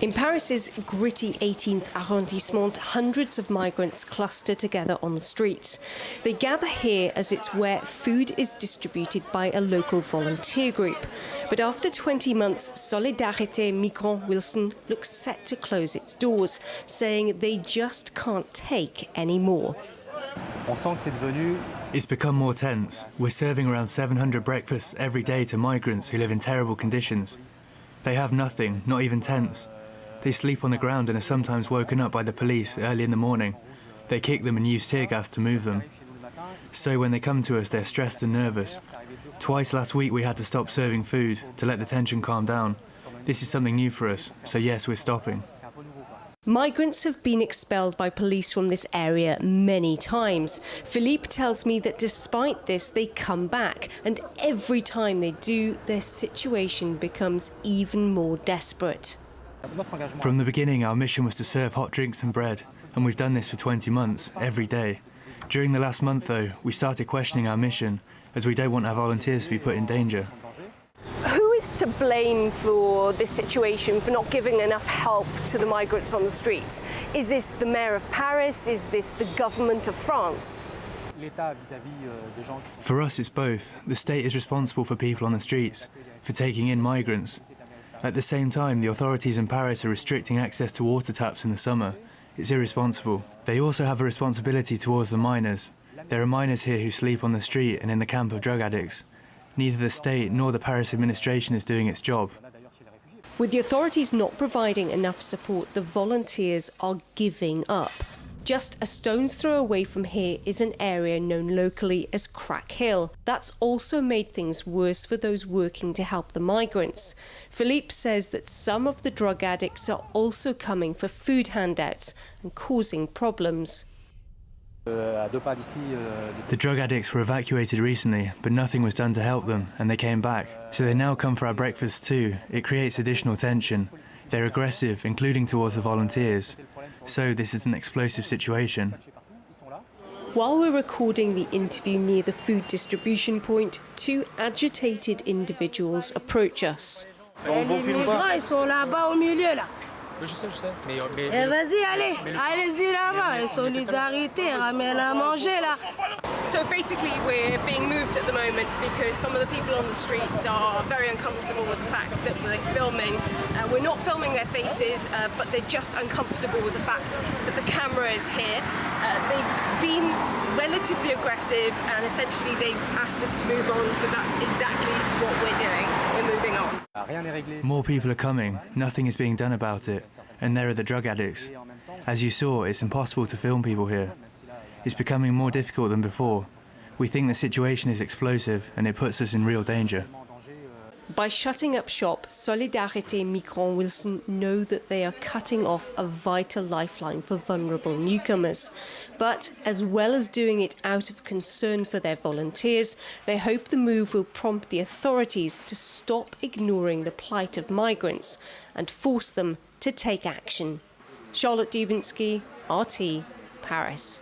In Paris's gritty 18th arrondissement, hundreds of migrants cluster together on the streets. They gather here as it's where food is distributed by a local volunteer group. But after 20 months, Solidarité Migrant Wilson looks set to close its doors, saying they just can't take any more. It's become more tense. We're serving around 700 breakfasts every day to migrants who live in terrible conditions. They have nothing, not even tents. They sleep on the ground and are sometimes woken up by the police early in the morning. They kick them and use tear gas to move them. So when they come to us, they're stressed and nervous. Twice last week we had to stop serving food to let the tension calm down. This is something new for us, so yes, we're stopping. Migrants have been expelled by police from this area many times. Philippe tells me that despite this, they come back, and every time they do, their situation becomes even more desperate. From the beginning, our mission was to serve hot drinks and bread, and we've done this for 20 months, every day. During the last month, though, we started questioning our mission, as we don't want our volunteers to be put in danger. Who is to blame for this situation, for not giving enough help to the migrants on the streets? Is this the mayor of Paris? Is this the government of France? For us, it's both. The state is responsible for people on the streets, for taking in migrants. At the same time, the authorities in Paris are restricting access to water taps in the summer. It's irresponsible. They also have a responsibility towards the minors. There are minors here who sleep on the street and in the camp of drug addicts. Neither the state nor the Paris administration is doing its job. With the authorities not providing enough support, the volunteers are giving up. Just a stone's throw away from here is an area known locally as Crack Hill. That's also made things worse for those working to help the migrants. Philippe says that some of the drug addicts are also coming for food handouts and causing problems. The drug addicts were evacuated recently, but nothing was done to help them, and they came back. So they now come for our breakfast too. It creates additional tension. They're aggressive, including towards the volunteers. So this is an explosive situation. While we're recording the interview near the food distribution point, two agitated individuals approach us. Je sais. Vas-y, allez-y là-bas. Solidarité, ramène à manger là. So basically we're being moved at the moment because some of the people on the streets are very uncomfortable with the fact that we're filming. We're not filming their faces, but they're just uncomfortable with the fact that the camera is here. They've been relatively aggressive and essentially they've asked us to move on, so that's exactly what we're doing. We're moving on. More people are coming, nothing is being done about it, and there are the drug addicts. As you saw, it's impossible to film people here. It's becoming more difficult than before. We think the situation is explosive and it puts us in real danger. By shutting up shop, Solidarité Migrant Wilson know that they are cutting off a vital lifeline for vulnerable newcomers. But as well as doing it out of concern for their volunteers, they hope the move will prompt the authorities to stop ignoring the plight of migrants and force them to take action. Charlotte Dubinsky, RT, Paris.